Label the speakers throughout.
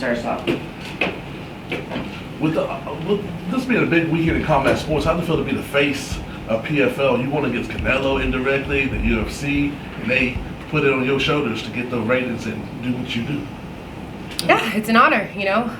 Speaker 1: starts off.
Speaker 2: With this being a big weekend in combat sports, how does it feel to be the face of PFL? You won against Canelo indirectly, the UFC, and they put it on your shoulders to get the ratings and do what you do.
Speaker 3: Yeah, it's an honor, you know.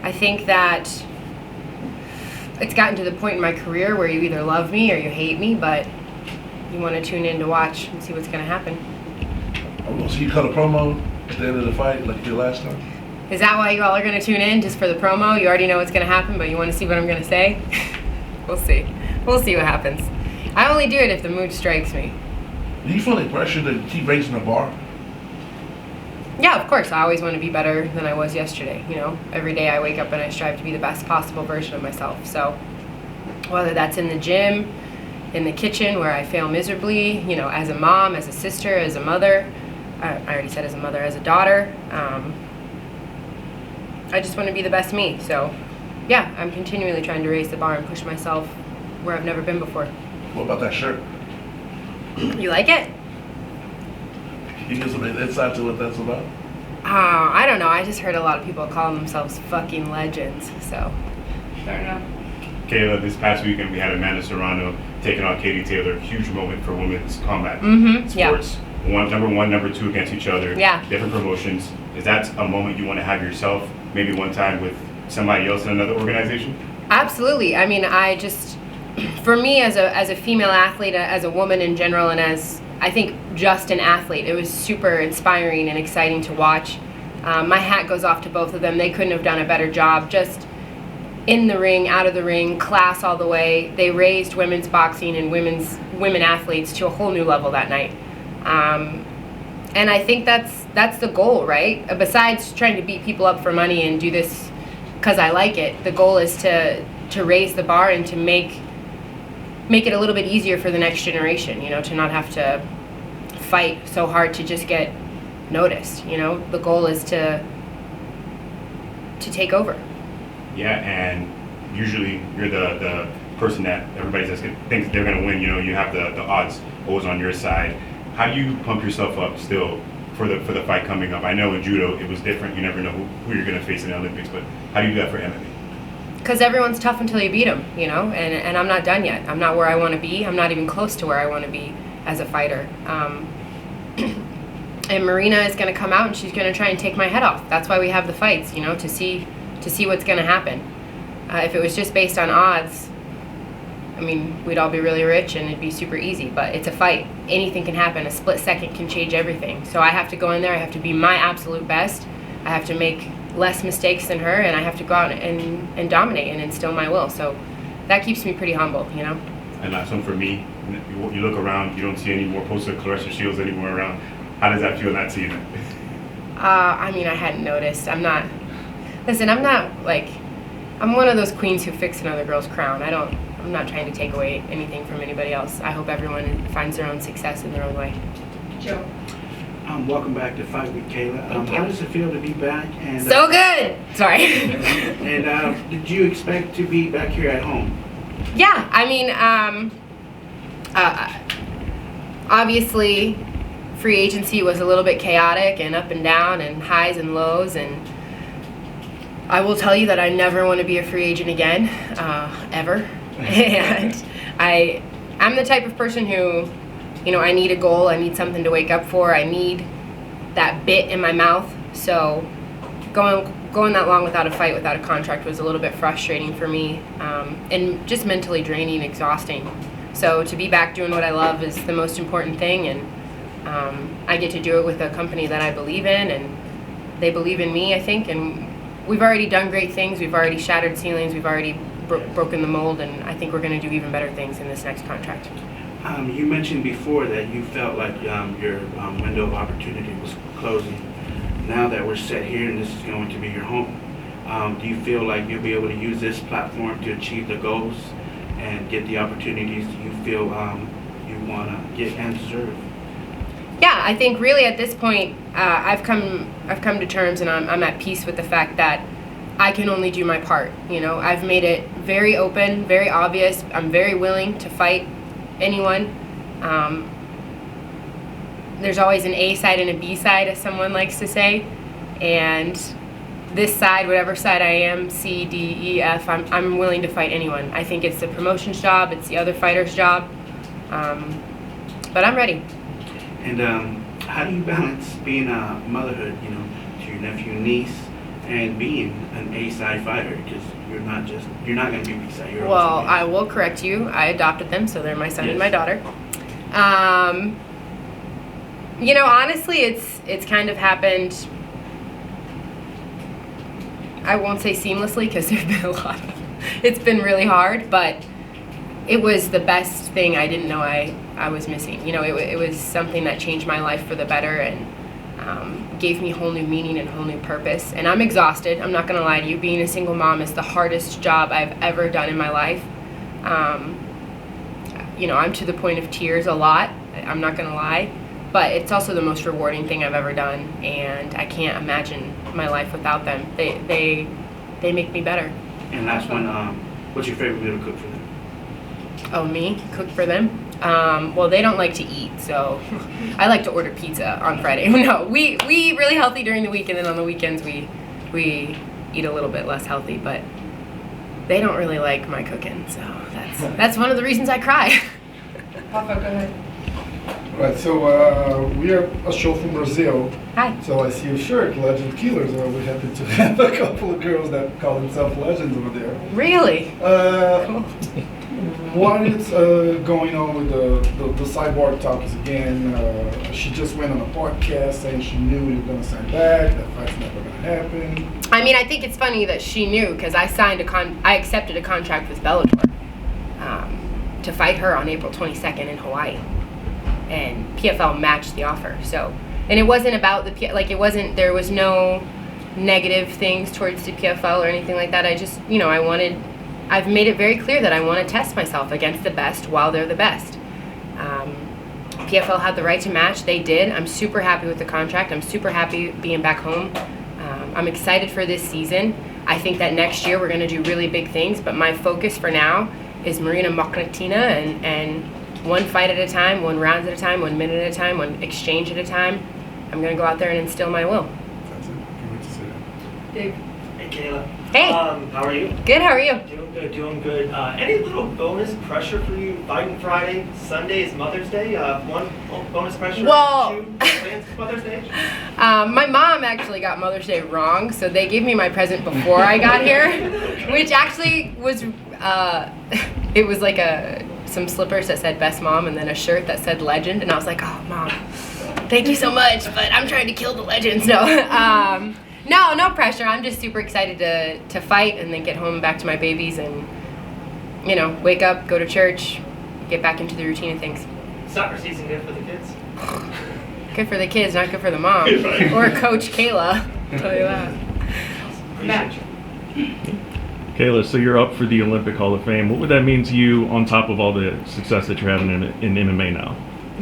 Speaker 3: I think that it's gotten to the point in my career where you either love me or you hate me, but you want to tune in to watch and see what's going to happen.
Speaker 2: Oh, so you cut a promo at the end of the fight like you did last time?
Speaker 3: Is that why you all are going to tune in, just for the promo? You already know what's going to happen, but you want to see what I'm going to say? We'll see. We'll see what happens. I only do it if the mood strikes me.
Speaker 2: Do you feel the pressure to keep raising the bar?
Speaker 3: Yeah, of course. I always want to be better than I was yesterday. You know, every day I wake up and I strive to be the best possible version of myself. So whether that's in the gym, in the kitchen where I fail miserably, you know, as a mom, as a sister, as a mother, I already said as a mother, as a daughter, I just want to be the best me. So yeah, I'm continually trying to raise the bar and push myself where I've never been before.
Speaker 2: What about that shirt?
Speaker 3: You like it?
Speaker 2: Can you give some insight to what that's about?
Speaker 3: I don't know. I just heard a lot of people calling themselves fucking legends. So, fair enough.
Speaker 4: Kayla, this past weekend we had Amanda Serrano taking on Katie Taylor. Huge moment for women's combat sports.
Speaker 3: Yeah.
Speaker 4: Number one, number two against each other.
Speaker 3: Yeah.
Speaker 4: Different promotions. Is that a moment you want to have yourself, maybe one time with somebody else in another organization?
Speaker 3: Absolutely. I mean, for me as a female athlete, as a woman in general, and as I think just an athlete, it was super inspiring and exciting to watch. My hat goes off to both of them. They couldn't have done a better job. Just in the ring, out of the ring, class all the way. They raised women's boxing and women athletes to a whole new level that night. And I think that's the goal, right? Besides trying to beat people up for money and do this because I like it, the goal is to raise the bar and to make it a little bit easier for the next generation, you know, to not have to fight so hard to just get noticed, you know. The goal is to take over.
Speaker 4: Yeah, and usually you're the person that everybody thinks they're going to win. You know, you have the odds always on your side. How do you pump yourself up still for the fight coming up? I know in judo it was different. You never know who you're going to face in the Olympics, but how do you do that for MMA?
Speaker 3: Because everyone's tough until you beat them, you know, and I'm not done yet. I'm not where I want to be. I'm not even close to where I want to be as a fighter. And Marina is going to come out and she's going to try and take my head off. That's why we have the fights, you know, to see what's going to happen. If it was just based on odds, I mean, we'd all be really rich and it'd be super easy, but it's a fight. Anything can happen. A split second can change everything. So I have to go in there. I have to be my absolute best. I have to make less mistakes than her, and I have to go out and dominate and instill my will. So that keeps me pretty humble, you know.
Speaker 4: And last one for me, you look around, you don't see any more poster Clarissa Shields anymore around. How does that feel not seeing it?
Speaker 3: I mean, I hadn't noticed. I'm not like, I'm one of those queens who fix another girl's crown. I'm not trying to take away anything from anybody else. I hope everyone finds their own success in their own way. Joe.
Speaker 1: Welcome back to Fight with Kayla. How does it feel to be back? And
Speaker 3: so good. Sorry.
Speaker 1: And did you expect to be back here at home?
Speaker 3: Yeah, I mean, obviously, free agency was a little bit chaotic and up and down and highs and lows, and I will tell you that I never want to be a free agent again, ever. And I'm the type of person who, you know, I need a goal. I need something to wake up for. I need that bit in my mouth. So going that long without a fight, without a contract was a little bit frustrating for me, and just mentally draining, exhausting. So to be back doing what I love is the most important thing, and I get to do it with a company that I believe in, and they believe in me, I think, and we've already done great things. We've already shattered ceilings. We've already broken the mold, and I think we're going to do even better things in this next contract.
Speaker 1: You mentioned before that you felt like your window of opportunity was closing. Now that we're set here and this is going to be your home, do you feel like you'll be able to use this platform to achieve the goals and get the opportunities you feel you want to get and deserve?
Speaker 3: Yeah, I think really at this point, I've come to terms, and I'm at peace with the fact that I can only do my part. You know, I've made it very open, very obvious. I'm very willing to fight anyone. There's always an A side and a B side, as someone likes to say, And this side, whatever side I am, C, D, E, F, I'm willing to fight anyone. I think it's the promotion's job, it's the other fighter's job, but I'm ready.
Speaker 1: And how do you balance being a motherhood, you know, to your nephew and niece, and being an A-side fighter? Because you're not going to be B-side. You're
Speaker 3: Well,
Speaker 1: also
Speaker 3: I will correct you. I adopted them, so they're my son and my daughter. You know, honestly, it's kind of happened. I won't say seamlessly because there's been a lot of. It's been really hard, but it was the best thing I didn't know I was missing. You know, it was something that changed my life for the better and gave me whole new meaning and whole new purpose. And I'm exhausted. I'm not going to lie to you. Being a single mom is the hardest job I've ever done in my life. You know, I'm to the point of tears a lot. I'm not going to lie. But it's also the most rewarding thing I've ever done, and I can't imagine my life without them. They make me better.
Speaker 1: And last one, what's your favorite meal to cook for them?
Speaker 3: Oh, me? Cook for them? Well, they don't like to eat, so I like to order pizza on Friday. No, we eat really healthy during the week, and then on the weekends we eat a little bit less healthy, but they don't really like my cooking, so that's one of the reasons I cry.
Speaker 5: Papa, go ahead.
Speaker 6: Right, so we are a show from Brazil.
Speaker 3: Hi.
Speaker 6: So I see your shirt, Legend Killers. We're happy to have a couple of girls that call themselves legends over there.
Speaker 3: Really?
Speaker 6: Cool. What is going on with the cyborg talks again? She just went on a podcast saying she knew you were going to sign back, that fight's never going to happen.
Speaker 3: I mean, I think it's funny that she knew because I accepted a contract with Bellator to fight her on April 22nd in Hawaii. And PFL matched the offer. So, and it wasn't about there was no negative things towards the PFL or anything like that. I just, you know, I've made it very clear that I want to test myself against the best while they're the best. PFL had the right to match. They did. I'm super happy with the contract. I'm super happy being back home. I'm excited for this season. I think that next year we're going to do really big things, but my focus for now is Marina Mokhnatkina and one fight at a time, one round at a time, 1 minute at a time, one exchange at a time. I'm going to go out there and instill my will.
Speaker 6: That's it. Can't wait to see that.
Speaker 5: Dave.
Speaker 7: Hey, Kayla.
Speaker 3: Hey.
Speaker 7: How are you?
Speaker 3: Good, how are you?
Speaker 7: Doing good. Any little bonus pressure for you fighting Friday? Sunday is Mother's Day. One bonus pressure?
Speaker 3: Well-
Speaker 7: Two plans for Mother's Day?
Speaker 3: My mom actually got Mother's Day wrong, so they gave me my present before I got here, which actually was, it was like some slippers that said best mom and then a shirt that said legend, and I was like, oh, Mom, thank you so much, but I'm trying to kill the legends. No pressure. I'm just super excited to fight and then get home back to my babies and, you know, wake up, go to church, get back into the routine of things.
Speaker 7: Soccer season good for the kids?
Speaker 3: Good for the kids, not good for the mom. Or Coach Kayla. I'll tell you that.
Speaker 7: Appreciate you.
Speaker 8: Kayla, so you're up for the Olympic Hall of Fame. What would that mean to you on top of all the success that you're having in MMA now?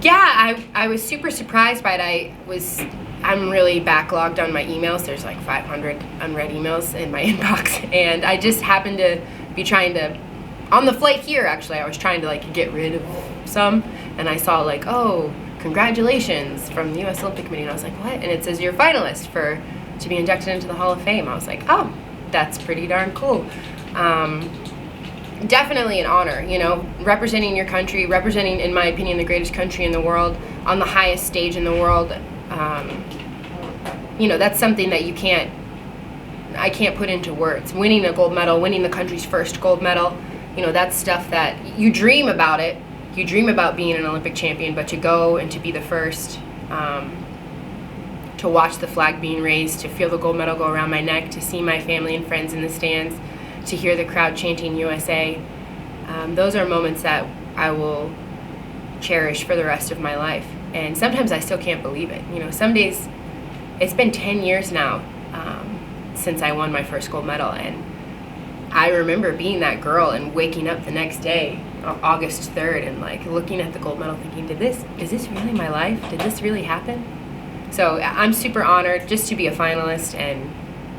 Speaker 3: Yeah, I was super surprised by it. I'm really backlogged on my emails. There's like 500 unread emails in my inbox. And I just happened to be trying to, on the flight here actually, I was trying to like get rid of some. And I saw like, oh, congratulations from the US Olympic Committee. And I was like, what? And it says you're a finalist to be inducted into the Hall of Fame. I was like, oh, that's pretty darn cool. Definitely an honor, you know, representing your country, representing, in my opinion, the greatest country in the world, on the highest stage in the world. You know, that's something that I can't put into words. Winning a gold medal, winning the country's first gold medal, you know, that's stuff that you dream about it. You dream about being an Olympic champion, but to go and to be the first, to watch the flag being raised, to feel the gold medal go around my neck, to see my family and friends in the stands, to hear the crowd chanting USA. Those are moments that I will cherish for the rest of my life. And sometimes I still can't believe it. You know, some days, it's been 10 years now since I won my first gold medal. And I remember being that girl and waking up the next day, August 3rd, and like looking at the gold medal thinking, is this really my life? Did this really happen? So I'm super honored just to be a finalist and,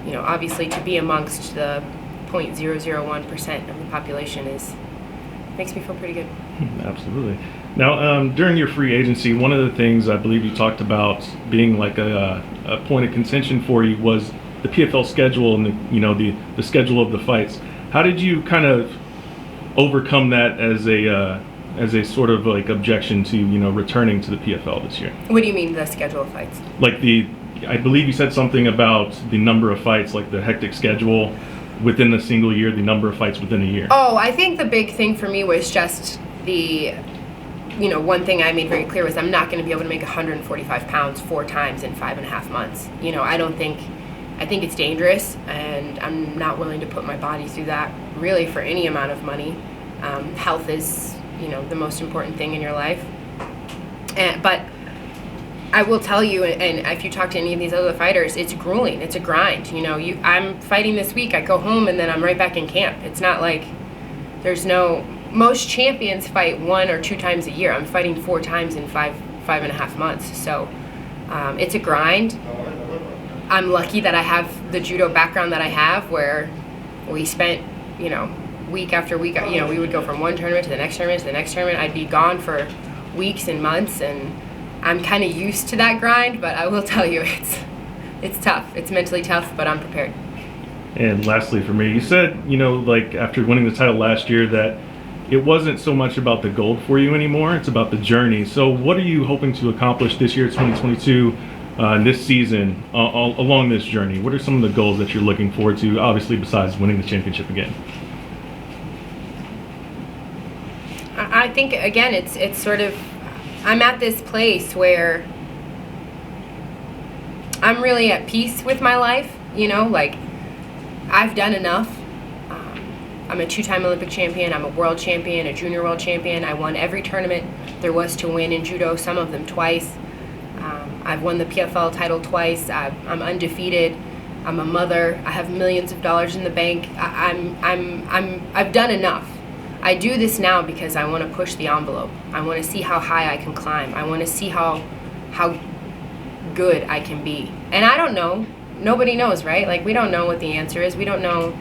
Speaker 3: you know, obviously to be amongst the 0.001% of the population makes me feel pretty good.
Speaker 8: Absolutely. Now, during your free agency, one of the things I believe you talked about being like a a point of contention for you was the PFL schedule and the schedule of the fights. How did you kind of overcome that as a sort of like objection to returning to the PFL this year?
Speaker 3: What do you mean the schedule of fights?
Speaker 8: Like I believe you said something about the number of fights, like the hectic schedule within a single year, the number of fights within a year.
Speaker 3: Oh, I think the big thing for me was just one thing I made very clear was I'm not going to be able to make 145 pounds 4 times in 5.5 months. I think it's dangerous, and I'm not willing to put my body through that really for any amount of money. Health is, the most important thing in your life. But I will tell you, and if you talk to any of these other fighters, it's grueling. It's a grind. I'm fighting this week. I go home and then I'm right back in camp. It's not like most champions fight 1 or 2 times a year. I'm fighting 4 times in 5.5 months. So it's a grind. I'm lucky that I have the judo background that I have, where we spent, week after week, we would go from one tournament to the next tournament to the next tournament. I'd be gone for weeks and months, and I'm kind of used to that grind, but I will tell you, it's tough. It's mentally tough, but I'm prepared.
Speaker 8: And lastly for me, you said, after winning the title last year that it wasn't so much about the gold for you anymore, it's about the journey. So what are you hoping to accomplish this year, 2022, this season, along this journey? What are some of the goals that you're looking forward to, obviously besides winning the championship again?
Speaker 3: I think, again, it's sort of, I'm at this place where I'm really at peace with my life, I've done enough. I'm a 2-time Olympic champion, I'm a world champion, a junior world champion. I won every tournament there was to win in judo, some of them twice. I've won the PFL title twice. I'm undefeated. I'm a mother. I have millions of dollars in the bank. I've done enough. I do this now because I want to push the envelope. I want to see how high I can climb. I want to see how good I can be. And I don't know. Nobody knows, right? Like, we don't know what the answer is. We don't know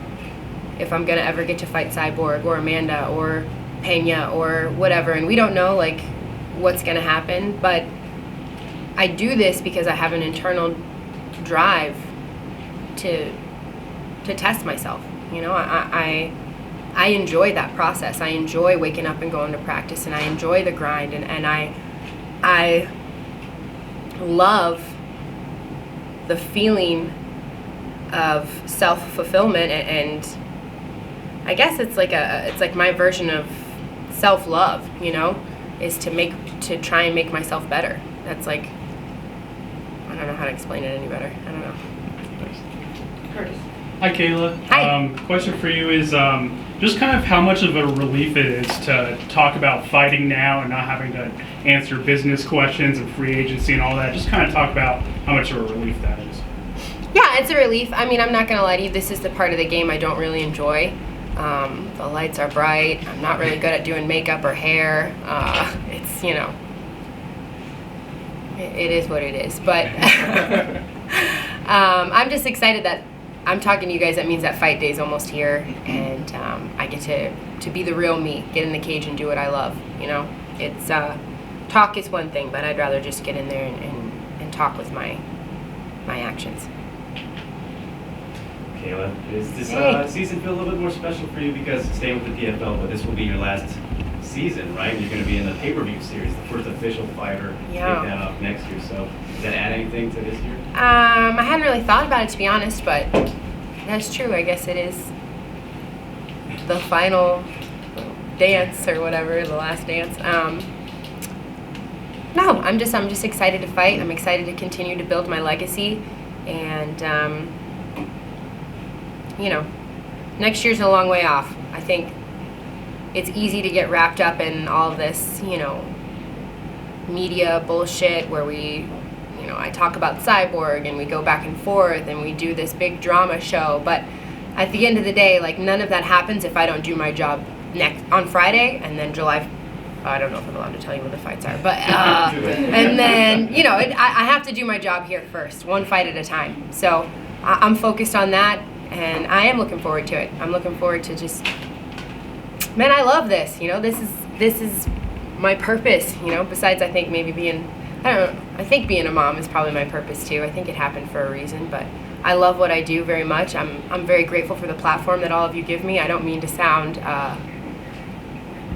Speaker 3: if I'm going to ever get to fight Cyborg or Amanda or Pena or whatever. And we don't know, like, what's going to happen. But I do this because I have an internal drive to test myself. I enjoy that process. I enjoy waking up and going to practice, and I enjoy the grind, and I love the feeling of self-fulfillment, and I guess it's like my version of self-love, is to try and make myself better. That's like, I don't know how to explain it any better. I don't know.
Speaker 5: Curtis.
Speaker 9: Hi, Kayla.
Speaker 3: Hi.
Speaker 9: Question for you is just kind of how much of a relief it is to talk about fighting now and not having to answer business questions and free agency and all that. Just kind of talk about how much of a relief that is.
Speaker 3: Yeah, it's a relief. I mean, I'm not going to lie to you. This is the part of the game I don't really enjoy. The lights are bright. I'm not really good at doing makeup or hair. It's, it is what it is. But I'm just excited that I'm talking to you guys. That means that fight day is almost here, and I get to be the real me, get in the cage and do what I love. It's talk is one thing, but I'd rather just get in there and talk with my actions.
Speaker 10: Kayla, does this
Speaker 3: Hey.
Speaker 10: season feel a little bit more special for you because staying with the PFL, but this will be your last season, right? You're going to be in the pay-per-view series, the first official fighter.
Speaker 3: Yeah.
Speaker 10: Take that up next year. So does that add anything to this year?
Speaker 3: I hadn't really thought about it, to be honest, but that's true. I guess it is the final dance or whatever, the last dance. No, I'm just excited to fight. I'm excited to continue to build my legacy, and next year's a long way off. I think it's easy to get wrapped up in all of this, media bullshit where I talk about Cyborg and we go back and forth and we do this big drama show. But at the end of the day, like, none of that happens if I don't do my job on Friday, and then July. I don't know if I'm allowed to tell you when the fights are, but and then I have to do my job here first, one fight at a time. So I'm focused on that, and I am looking forward to it. I'm looking forward to just, I love this. This is my purpose. Besides, I think maybe being I don't know. I think being a mom is probably my purpose too. I think it happened for a reason, but I love what I do very much. I'm very grateful for the platform that all of you give me. I don't mean to sound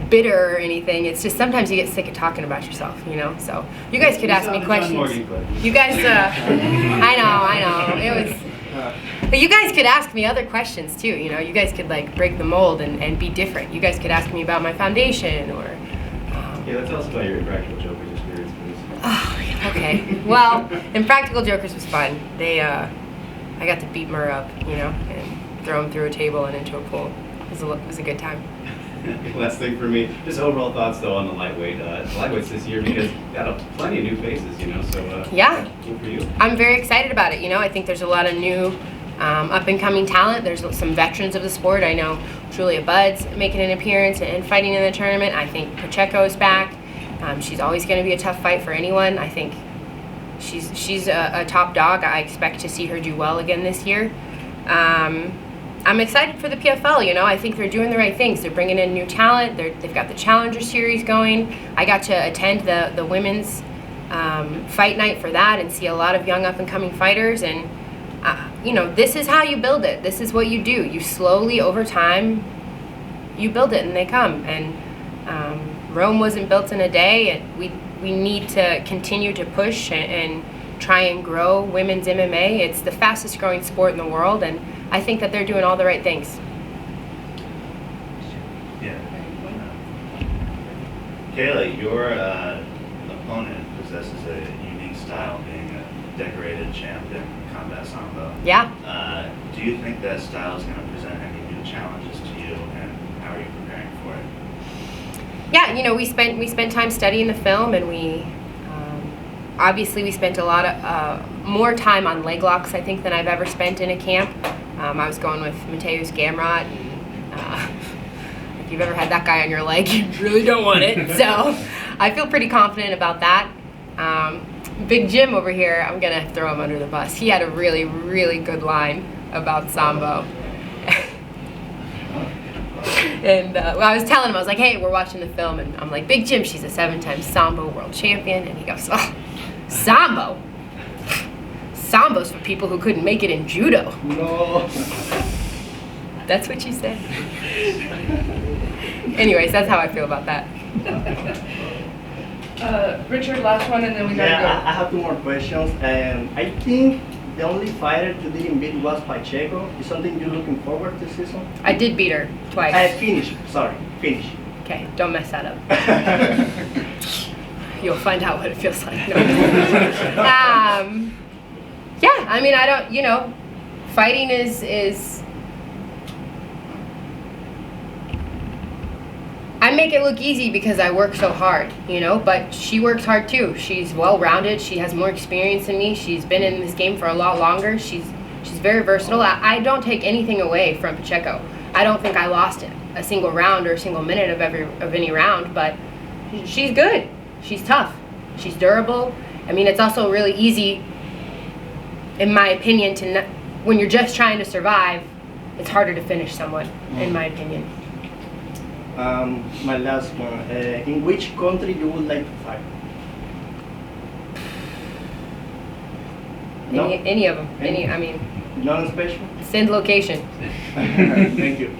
Speaker 3: bitter or anything. It's just sometimes you get sick of talking about yourself, you know. So you guys could ask me questions. You guys, I know. It was. But you guys could ask me other questions too, you know. You guys could like break the mold and be different. You guys could ask me about my foundation or.
Speaker 10: Yeah, tell us about your Practical Jokers experience, please.
Speaker 3: Oh, okay. Well, Impractical Jokers was fun. I got to beat Murr up, you know, and throw him through a table and into a pool. It was a good time.
Speaker 10: Last thing for me, just overall thoughts though on the lightweights this year, because got plenty of new faces, you know. So
Speaker 3: yeah,
Speaker 10: good for you.
Speaker 3: I'm very excited about it. You know, I think there's a lot of new up and coming talent. There's some veterans of the sport. I know Julia Budd's making an appearance and fighting in the tournament. I think Pacheco's back. She's always going to be a tough fight for anyone. I think she's a top dog. I expect to see her do well again this year. I'm excited for the PFL, you know. I think they're doing the right things. They're bringing in new talent. They've got the Challenger Series going. I got to attend the women's fight night for that and see a lot of young up-and-coming fighters. And, you know, this is how you build it. This is what you do. You slowly, over time, you build it and they come. And Rome wasn't built in a day. And we need to continue to push and try and grow women's MMA. It's the fastest growing sport in the world, and I think that they're doing all the right things.
Speaker 11: Yeah. Kayla, your opponent possesses a unique style, being a decorated champion in combat sambo.
Speaker 3: Yeah.
Speaker 11: Do you think that style is going to present any new challenges to you, and how are you preparing for it?
Speaker 3: Yeah, you know, we spent time studying the film, and we obviously we spent a lot of more time on leg locks, I think, than I've ever spent in a camp. I was going with Mateusz Gamrot, and if you've ever had that guy on your leg, you really don't want it. So I feel pretty confident about that. Big Jim over here, I'm gonna throw him under the bus. He had a really, really good line about sambo. And well, I was telling him, I was like, hey, we're watching the film, and I'm like, Big Jim, she's a 7-time sambo world champion. And he goes, oh, sambo? Sambo's for people who couldn't make it in judo.
Speaker 6: No.
Speaker 3: That's what you said. Anyways, that's how I feel about that.
Speaker 5: Richard, last one, and then we gotta
Speaker 12: Yeah,
Speaker 5: go.
Speaker 12: I have two more questions. I think the only fighter you didn't beat was Pacheco. Is something you're looking forward to this season?
Speaker 3: I did beat her twice.
Speaker 12: Finish.
Speaker 3: Okay, don't mess that up. You'll find out what it feels like. No. Yeah, I mean, I don't, you know, fighting is I make it look easy because I work so hard, you know, but she works hard too. She's well-rounded. She has more experience than me. She's been in this game for a lot longer. She's very versatile. I don't take anything away from Pacheco. I don't think I lost a single round or a single minute of any round, but she's good. She's tough. She's durable. I mean, it's also really easy, in my opinion, when you're just trying to survive, it's harder to finish someone, in my opinion.
Speaker 12: My last one. In which country you would like to fight?
Speaker 3: Any of them. I mean,
Speaker 12: Non-special?
Speaker 3: send location.
Speaker 12: Thank you.